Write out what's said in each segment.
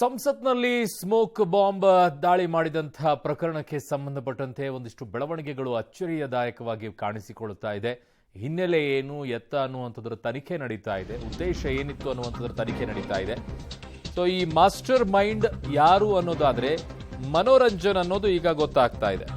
ಸಂಸತ್ನಲ್ಲಿ smoke bomb ದಾಳಿ ಮಾಡಿದಂತಹ ಪ್ರಕರಣಕ್ಕೆ ಸಂಬಂಧಪಟ್ಟಂತೆ ಒಂದಿಷ್ಟು ಬೆಳವಣಿಗೆಗಳು ಅಚ್ಚರಿಯದಾಯಕವಾಗಿ ಕಾಣಿಸಿಕೊಳ್ಳುತ್ತಾ ಇದೆ. ಹಿನ್ನೆಲೆ ಏನು ಎತ್ತ ಅನ್ನುವಂಥದ್ರ ತನಿಖೆ ನಡೀತಾ ಇದೆ. ಉದ್ದೇಶ ಏನಿತ್ತು ಅನ್ನುವಂಥದ್ರ ತನಿಖೆ ನಡೀತಾ ಇದೆ. ಸೊ ಈ ಮಾಸ್ಟರ್ ಮೈಂಡ್ ಯಾರು ಅನ್ನೋದಾದ್ರೆ ಮನೋರಂಜನ್ ಅನ್ನೋದು ಈಗ ಗೊತ್ತಾಗ್ತಾ ಇದೆ.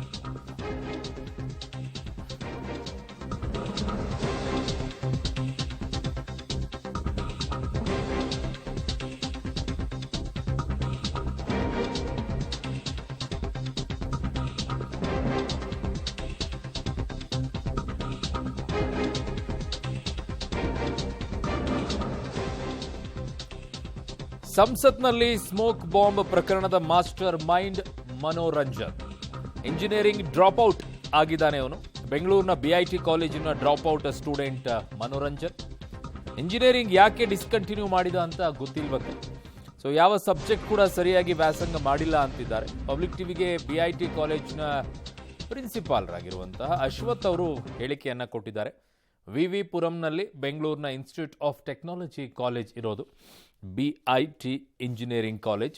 ಸಂಸತ್ನಲ್ಲಿ ಸ್ಮೋಕ್ ಬಾಂಬ್ ಪ್ರಕರಣದ master mind Manoranjan. Engineering dropout ಆಗಿದ್ದಾನೆ ಅವನು. ಬೆಂಗಳೂರಿನ ಬಿಐಟಿ ಕಾಲೇಜಿನ ಡ್ರಾಪ್ಔಟ್ ಸ್ಟೂಡೆಂಟ್ ಮನೋರಂಜನ್. ಇಂಜಿನಿಯರಿಂಗ್ ಯಾಕೆ ಡಿಸ್ಕಂಟಿನ್ಯೂ ಮಾಡಿದ ಅಂತ ಗೊತ್ತಿಲ್ವಂತೆ. ಸೊ ಯಾವ ಸಬ್ಜೆಕ್ಟ್ ಕೂಡ ಸರಿಯಾಗಿ ವ್ಯಾಸಂಗ ಮಾಡಿಲ್ಲ ಅಂತಿದ್ದಾರೆ. ಪಬ್ಲಿಕ್ ಟಿವಿಗೆ ಬಿಐಟಿ ಕಾಲೇಜಿನ ಪ್ರಿನ್ಸಿಪಾಲರಾಗಿರುವಂತಹ ಅಶ್ವಥ್ ಅವರು ಹೇಳಿಕೆಯನ್ನ ಕೊಟ್ಟಿದ್ದಾರೆ. ವಿ ಪುರಂನಲ್ಲಿ ಬೆಂಗಳೂರಿನ ಇನ್ಸ್ಟಿಟ್ಯೂಟ್ ಆಫ್ ಟೆಕ್ನಾಲಜಿ ಕಾಲೇಜ್ ಇರೋದು, ಬಿಐಟಿ ಇಂಜಿನಿಯರಿಂಗ್ ಕಾಲೇಜ್.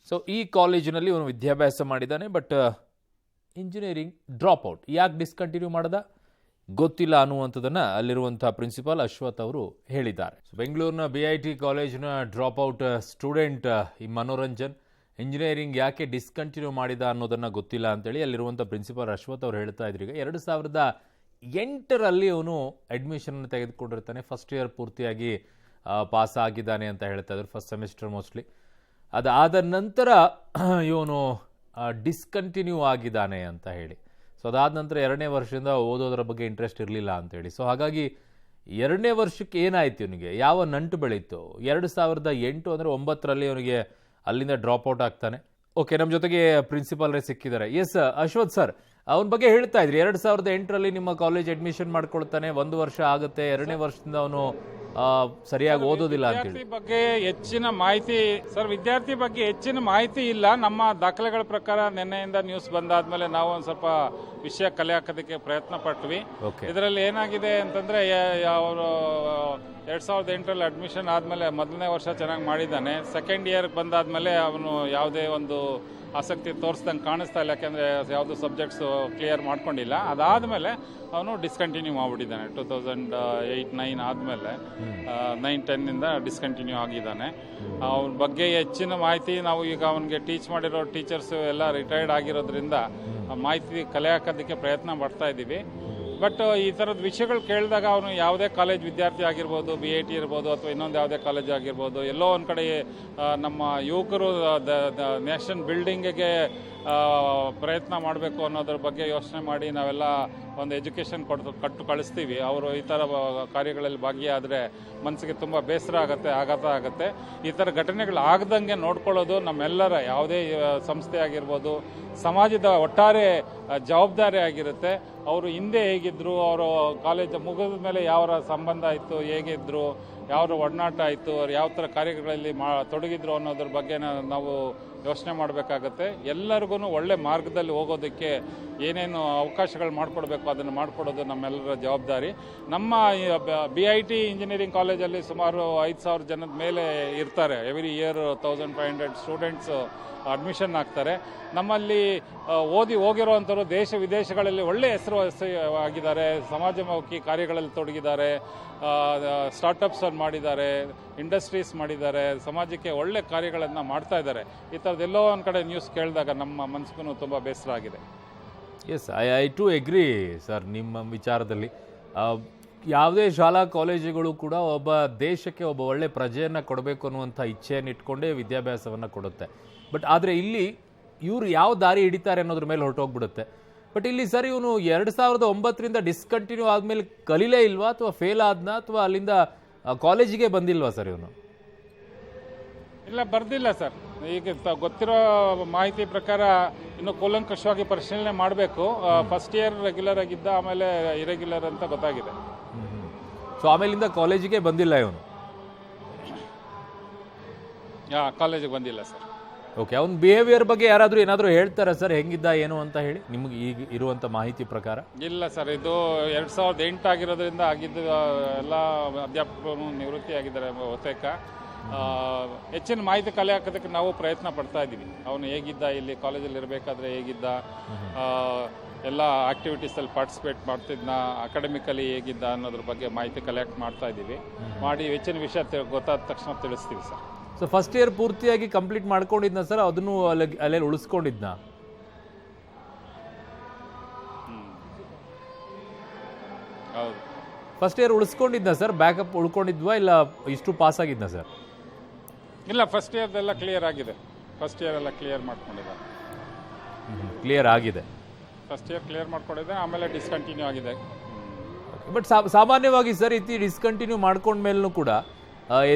ಸೊ ಈ ಕಾಲೇಜಿನಲ್ಲಿ ಅವನು ವಿದ್ಯಾಭ್ಯಾಸ ಮಾಡಿದ್ದಾನೆ. ಬಟ್ ಇಂಜಿನಿಯರಿಂಗ್ ಡ್ರಾಪ್ಔಟ್ ಯಾಕೆ ಡಿಸ್ಕಂಟಿನ್ಯೂ ಮಾಡ್ದ ಗೊತ್ತಿಲ್ಲ ಅನ್ನುವಂಥದ್ದನ್ನು ಅಲ್ಲಿರುವಂಥ ಪ್ರಿನ್ಸಿಪಾಲ್ ಅಶ್ವಥ್ ಅವರು ಹೇಳಿದ್ದಾರೆ. ಬೆಂಗಳೂರಿನ ಬಿಐಟಿ ಕಾಲೇಜಿನ ಡ್ರಾಪ್ಔಟ್ ಸ್ಟೂಡೆಂಟ್ ಈ ಮನೋರಂಜನ್ ಇಂಜಿನಿಯರಿಂಗ್ ಯಾಕೆ ಡಿಸ್ಕಂಟಿನ್ಯೂ ಮಾಡಿದ ಅನ್ನೋದನ್ನು ಗೊತ್ತಿಲ್ಲ ಅಂತೇಳಿ ಅಲ್ಲಿರುವಂಥ ಪ್ರಿನ್ಸಿಪಾಲ್ ಅಶ್ವಥ್ ಅವರು ಹೇಳ್ತಾ ಇದ್ರು. ಈಗ 2008ರಲ್ಲಿ ಅವನು ಅಡ್ಮಿಷನ್ ತೆಗೆದುಕೊಂಡಿರ್ತಾನೆ. ಫಸ್ಟ್ ಇಯರ್ ಪೂರ್ತಿಯಾಗಿ ಪಾಸ್ ಆಗಿದ್ದಾನೆ ಅಂತ ಹೇಳ್ತಾ ಇದ್ರು, ಫಸ್ಟ್ ಸೆಮಿಸ್ಟರ್ ಮೋಸ್ಟ್ಲಿ. ಅದಾದ ನಂತರ ಇವನು ಡಿಸ್ಕಂಟಿನ್ಯೂ ಆಗಿದ್ದಾನೆ ಅಂತ ಹೇಳಿ. ಸೊ ಅದಾದ ನಂತರ 2ನೇ ವರ್ಷದಿಂದ ಓದೋದ್ರ ಬಗ್ಗೆ ಇಂಟ್ರೆಸ್ಟ್ ಇರಲಿಲ್ಲ ಅಂತೇಳಿ. ಸೊ ಹಾಗಾಗಿ 2ನೇ ವರ್ಷಕ್ಕೆ ಏನಾಯ್ತು ಇವನಿಗೆ, ಯಾವ ನಂಟು ಬೆಳೀತು? 2008 ಅಂದರೆ 9ರಲ್ಲಿ ಅವನಿಗೆ ಅಲ್ಲಿಂದ ಡ್ರಾಪ್ಔಟ್ ಆಗ್ತಾನೆ. ಓಕೆ, ನಮ್ಮ ಜೊತೆಗೆ ಪ್ರಿನ್ಸಿಪಾಲ್ರೇ ಸಿಕ್ಕಿದ್ದಾರೆ. ಎಸ್ ಅಶ್ವಥ್ ಸರ್, ಅವನ ಬಗ್ಗೆ ಹೇಳ್ತಾ ಇದ್ರಿ. 2008ರಲ್ಲಿ ನಿಮ್ಮ ಕಾಲೇಜ್ ಅಡ್ಮಿಷನ್ ಮಾಡ್ಕೊಳ್ತಾನೆ, 1 ವರ್ಷ ಆಗುತ್ತೆ, 2ನೇ ವರ್ಷದಿಂದ ಅವನು ಸರಿಯಾಗಿ ಓದೋದಿಲ್ಲ ಅಂತ ಹೇಳಿ. ಬಗ್ಗೆ ಹೆಚ್ಚಿನ ಮಾಹಿತಿ ಸರ್, ವಿದ್ಯಾರ್ಥಿ ಬಗ್ಗೆ ಹೆಚ್ಚಿನ ಮಾಹಿತಿ ಇಲ್ಲ. ನಮ್ಮ ದಾಖಲೆಗಳ ಪ್ರಕಾರ ನಿನ್ನೆಯಿಂದ ನ್ಯೂಸ್ ಬಂದಾದ್ಮೇಲೆ ನಾವು ಒಂದು ಸ್ವಲ್ಪ ವಿಷಯ ಕಲೆ ಹಾಕೋದಕ್ಕೆ ಪ್ರಯತ್ನ ಪಟ್ವಿ. ಇದರಲ್ಲಿ ಏನಾಗಿದೆ ಅಂತಂದ್ರೆ, ಅವರು 2008ರಲ್ಲಿ ಅಡ್ಮಿಷನ್ ಆದ್ಮೇಲೆ 1ನೇ ವರ್ಷ ಚೆನ್ನಾಗಿ ಮಾಡಿದ್ದಾನೆ. ಸೆಕೆಂಡ್ ಇಯರ್ ಬಂದಾದ್ಮೇಲೆ ಅವನು ಯಾವುದೇ ಒಂದು ಆಸಕ್ತಿ ತೋರಿಸ್ದಂಗೆ ಕಾಣಿಸ್ತಾ ಇಲ್ಲ, ಯಾಕೆಂದರೆ ಯಾವುದು ಸಬ್ಜೆಕ್ಟ್ಸು ಕ್ಲಿಯರ್ ಮಾಡ್ಕೊಂಡಿಲ್ಲ. ಅದಾದಮೇಲೆ ಅವನು ಡಿಸ್ಕಂಟಿನ್ಯೂ ಮಾಡಿಬಿಟ್ಟಿದ್ದಾನೆ. 2008-9 ಆದಮೇಲೆ 9-10 ಡಿಸ್ಕಂಟಿನ್ಯೂ ಆಗಿದ್ದಾನೆ. ಅವನ ಬಗ್ಗೆ ಹೆಚ್ಚಿನ ಮಾಹಿತಿ ನಾವು ಈಗ ಅವನಿಗೆ ಟೀಚ್ ಮಾಡಿರೋ ಟೀಚರ್ಸು ಎಲ್ಲ ರಿಟೈರ್ಡ್ ಆಗಿರೋದ್ರಿಂದ ಮಾಹಿತಿ ಕಲೆ ಹಾಕೋದಕ್ಕೆ ಪ್ರಯತ್ನ ಪಡ್ತಾ ಇದ್ದೀವಿ. ಬಟ್ ಈ ಥರದ ವಿಷಯಗಳು ಕೇಳಿದಾಗ ಅವನು ಯಾವುದೇ ಕಾಲೇಜ್ ವಿದ್ಯಾರ್ಥಿ ಆಗಿರ್ಬೋದು, BIT ಇರ್ಬೋದು, ಅಥವಾ ಇನ್ನೊಂದು ಯಾವುದೇ ಕಾಲೇಜ್ ಆಗಿರ್ಬೋದು, ಎಲ್ಲೋ ಒಂದು ಕಡೆ ನಮ್ಮ ಯುವಕರು ನ್ಯಾಷನಲ್ ಬಿಲ್ಡಿಂಗಿಗೆ ಪ್ರಯತ್ನ ಮಾಡಬೇಕು ಅನ್ನೋದ್ರ ಬಗ್ಗೆ ಯೋಚನೆ ಮಾಡಿ ನಾವೆಲ್ಲ ಒಂದು ಎಜುಕೇಷನ್ ಕಟ್ಟು ಕಳಿಸ್ತೀವಿ. ಅವರು ಈ ಥರ ಕಾರ್ಯಗಳಲ್ಲಿ ಭಾಗಿಯಾದರೆ ಮನಸ್ಸಿಗೆ ತುಂಬ ಬೇಸರ ಆಗುತ್ತೆ, ಆಘಾತ ಆಗುತ್ತೆ. ಈ ಥರ ಘಟನೆಗಳು ಆಗದಂಗೆ ನೋಡ್ಕೊಳ್ಳೋದು ನಮ್ಮೆಲ್ಲರ, ಯಾವುದೇ ಸಂಸ್ಥೆ ಆಗಿರ್ಬೋದು, ಸಮಾಜದ ಒಟ್ಟಾರೆ ಜವಾಬ್ದಾರಿ ಆಗಿರುತ್ತೆ. ಅವರು ಹಿಂದೆ ಹೇಗಿದ್ರು, ಅವರು ಕಾಲೇಜ್ ಮುಗಿದ ಮೇಲೆ ಯಾವ ಸಂಬಂಧ ಇತ್ತು, ಹೇಗಿದ್ರು, ಯಾವ ಒಡನಾಟ ಆಯಿತು, ಅವ್ರು ಯಾವ ಥರ ಕಾರ್ಯಗಳಲ್ಲಿ ತೊಡಗಿದ್ರು ಅನ್ನೋದ್ರ ಬಗ್ಗೆ ನಾವು ಯೋಚನೆ ಮಾಡಬೇಕಾಗತ್ತೆ. ಎಲ್ಲರಿಗೂ ಒಳ್ಳೆ ಮಾರ್ಗದಲ್ಲಿ ಹೋಗೋದಕ್ಕೆ ಏನೇನು ಅವಕಾಶಗಳು ಮಾಡಿಕೊಡ್ಬೇಕು ಅದನ್ನು ಮಾಡಿಕೊಡೋದು ನಮ್ಮೆಲ್ಲರ ಜವಾಬ್ದಾರಿ. ನಮ್ಮ BIT ಇಂಜಿನಿಯರಿಂಗ್ ಕಾಲೇಜಲ್ಲಿ ಸುಮಾರು 5,000 ಜನದ ಮೇಲೆ ಇರ್ತಾರೆ. ಎವ್ರಿ ಇಯರ್ 1,500 ಸ್ಟೂಡೆಂಟ್ಸ್ ಅಡ್ಮಿಷನ್ ಆಗ್ತಾರೆ. ನಮ್ಮಲ್ಲಿ ಓದಿ ಹೋಗಿರೋವಂಥವ್ರು ದೇಶ ವಿದೇಶಗಳಲ್ಲಿ ಒಳ್ಳೆ ಹೆಸರು ಆಗಿದ್ದಾರೆ, ಸಮಾಜಮುಖಿ ಕಾರ್ಯಗಳಲ್ಲಿ ತೊಡಗಿದ್ದಾರೆ, ಸ್ಟಾರ್ಟಪ್ಸ್ ಮಾಡಿದ್ದಾರೆ, ಇಂಡಸ್ಟ್ರೀಸ್ ಮಾಡಿದ್ದಾರೆ, ಸಮಾಜಕ್ಕೆ ಒಳ್ಳೆ ಕಾರ್ಯಗಳನ್ನು ಮಾಡ್ತಾ ಇದ್ದಾರೆ. ಈ ಥರದ್ದೆಲ್ಲೋ ಒಂದು ಕಡೆ ನ್ಯೂಸ್ ಕೇಳಿದಾಗ ನಮ್ಮ ಮನಸ್ಸಿಗೂ ತುಂಬ ಬೇಸರ ಆಗಿದೆ. ಎಸ್, ಐ ಟು ಎಗ್ರಿ ಸರ್ ನಿಮ್ಮ ವಿಚಾರದಲ್ಲಿ. ಯಾವುದೇ ಶಾಲಾ ಕಾಲೇಜುಗಳು ಕೂಡ ಒಬ್ಬ ದೇಶಕ್ಕೆ ಒಬ್ಬ ಒಳ್ಳೆ ಪ್ರಜೆಯನ್ನು ಕೊಡಬೇಕು ಅನ್ನುವಂಥ ಇಚ್ಛೆಯನ್ನು ಇಟ್ಕೊಂಡೇ ವಿದ್ಯಾಭ್ಯಾಸವನ್ನು ಕೊಡುತ್ತೆ. ಬಟ್ ಆದರೆ ಇಲ್ಲಿ ಇವರು ಯಾವ ದಾರಿ ಹಿಡಿತಾರೆ ಅನ್ನೋದ್ರ ಮೇಲೆ ಹೊರಟೋಗ್ಬಿಡುತ್ತೆ. ಬಟ್ ಇಲ್ಲಿ ಸರ್, ಇವನು 2009ರಿಂದ ಡಿಸ್ಕಂಟಿನ್ಯೂ ಆದಮೇಲೆ ಕಲೀಲೇ ಇಲ್ವಾ, ಅಥವಾ ಫೇಲ್ ಆದ್ನ, ಅಥವಾ ಅಲ್ಲಿಂದ ಕಾಲೇಜಿಗೆ ಬಂದಿಲ್ವಾ ಸರ್ ಇವನು? ಇಲ್ಲ, ಬರ್ದಿಲ್ಲ ಸರ್. ಈಗ ಗೊತ್ತಿರೋ ಮಾಹಿತಿ ಪ್ರಕಾರ ಇನ್ನು ಕೂಲಂಕಷವಾಗಿ ಪರಿಶೀಲನೆ ಮಾಡಬೇಕು. ಫಸ್ಟ್ ಇಯರ್ ರೆಗ್ಯುಲರ್ ಆಗಿದ್ದ, ಆಮೇಲೆ ಇರೆಗ್ಯುಲರ್ ಅಂತ ಗೊತ್ತಾಗಿದೆ. ಸೊ ಆಮೇಲಿಂದ ಕಾಲೇಜಿಗೆ ಬಂದಿಲ್ಲ ಇವನು? ಕಾಲೇಜಿಗೆ ಬಂದಿಲ್ಲ ಸರ್. ಓಕೆ, ಅವ್ನ ಬಿಹೇವಿಯರ್ ಬಗ್ಗೆ ಯಾರಾದರೂ ಏನಾದರೂ ಹೇಳ್ತಾರಾ ಸರ್, ಹೆಂಗಿದ್ದ ಏನು ಅಂತ ಹೇಳಿ ನಿಮ್ಗೆ ಈಗ ಇರುವಂಥ ಮಾಹಿತಿ ಪ್ರಕಾರ? ಇಲ್ಲ ಸರ್, ಇದು 2008 ಆಗಿರೋದ್ರಿಂದ ಆಗಿದ್ದು ಎಲ್ಲ ಅಧ್ಯಾಪಕರು ನಿವೃತ್ತಿ ಆಗಿದ್ದಾರೆ ಬಹುತೇಕ. ಹೆಚ್ಚಿನ ಮಾಹಿತಿ ಕಲೆ ಹಾಕೋದಕ್ಕೆ ನಾವು ಪ್ರಯತ್ನ ಪಡ್ತಾ ಇದ್ದೀವಿ. ಅವನು ಹೇಗಿದ್ದ, ಇಲ್ಲಿ ಕಾಲೇಜಲ್ಲಿ ಇರಬೇಕಾದ್ರೆ ಹೇಗಿದ್ದ, ಎಲ್ಲ ಆಕ್ಟಿವಿಟೀಸಲ್ಲಿ ಪಾರ್ಟಿಸಿಪೇಟ್ ಮಾಡ್ತಿದ್ನ, ಅಕಾಡೆಮಿಕಲಿ ಹೇಗಿದ್ದ ಅನ್ನೋದ್ರ ಬಗ್ಗೆ ಮಾಹಿತಿ ಕಲೆಕ್ಟ್ ಮಾಡ್ತಾ ಇದ್ದೀವಿ. ಮಾಡಿ ಹೆಚ್ಚಿನ ವಿಷಯ ಗೊತ್ತಾದ ತಕ್ಷಣ ತಿಳಿಸ್ತೀವಿ ಸರ್. ಸೊ ಫಸ್ಟ್ ಇಯರ್ ಪೂರ್ತಿಯಾಗಿ ಕಂಪ್ಲೀಟ್ ಮಾಡ್ಕೊಂಡಿದ್ನ ಸರ್, ಅದನ್ನು ಅಲ್ಲೇ ಉಳಿಸ್ಕೊಂಡಿದ್ನ? ಹೌದು, ಫಸ್ಟ್ ಇಯರ್ ಉಳಿಸ್ಕೊಂಡಿದ್ನ ಸರ್, ಬ್ಯಾಕಪ್ ಉಳ್ಕೊಂಡಿದ್ವಾ ಇಲ್ಲ ಇಷ್ಟು ಪಾಸ್ ಆಗಿದ್ನ ಸರ್? ಇಲ್ಲ, ಫಸ್ಟ್ ಇಯರ್ದೆಲ್ಲ ಕ್ಲಿಯರ್ ಆಗಿದೆ. ಫಸ್ಟ್ ಇಯರ್ ಎಲ್ಲ ಕ್ಲಿಯರ್ ಮಾಡ್ಕೊಂಡಿದ್ದ. ಕ್ಲಿಯರ್ ಆಗಿದೆ. ಫಸ್ಟ್ ಇಯರ್ ಕ್ಲಿಯರ್ ಮಾಡ್ಕೊಂಡಿದ್ದೆ, ಆಮೇಲೆ ಡಿಸ್ಕಂಟಿನ್ಯೂ ಆಗಿದೆ. ಬಟ್ ಸಾಮಾನ್ಯವಾಗಿ ಸರ್ ಇತಿ ಡಿಸ್ಕಂಟಿನ್ಯೂ ಮಾಡ್ಕೊಂಡ್ಮೇಲೂ ಕೂಡ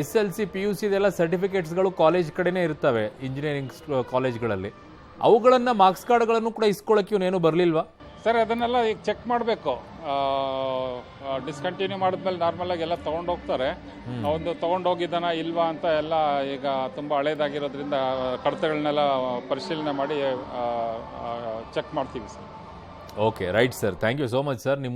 SLC PUC ಇದೆಲ್ಲ ಸರ್ಟಿಫಿಕೇಟ್ಸ್ಗಳು ಕಾಲೇಜ್ ಕಡೆನೇ ಇರ್ತವೆ ಇಂಜಿನಿಯರಿಂಗ್ ಕಾಲೇಜ್ಗಳಲ್ಲಿ. ಅವುಗಳನ್ನು ಮಾರ್ಕ್ಸ್ ಕಾರ್ಡ್ಗಳನ್ನು ಕೂಡ ಇಸ್ಕೊಳ್ಳೋಕೆ ಇವನೇನು ಬರಲಿಲ್ವಾ ಸರ್? ಅದನ್ನೆಲ್ಲ ಈಗ ಚೆಕ್ ಮಾಡಬೇಕು. ಡಿಸ್ಕಂಟಿನ್ಯೂ ಮಾಡಿದ್ಮೇಲೆ ನಾರ್ಮಲಾಗಿ ಎಲ್ಲ ತೊಗೊಂಡೋಗ್ತಾರೆ. ಒಂದು ತೊಗೊಂಡೋಗಿದ್ದಾನ ಇಲ್ವಾ ಅಂತ ಎಲ್ಲ ಈಗ ತುಂಬ ಹಳೇದಾಗಿರೋದ್ರಿಂದ ಕಡತಗಳನ್ನೆಲ್ಲ ಪರಿಶೀಲನೆ ಮಾಡಿ ಚೆಕ್ ಮಾಡ್ತೀವಿ sir. Okay, right sir. Thank you so much sir. ನಿಮ್ಮ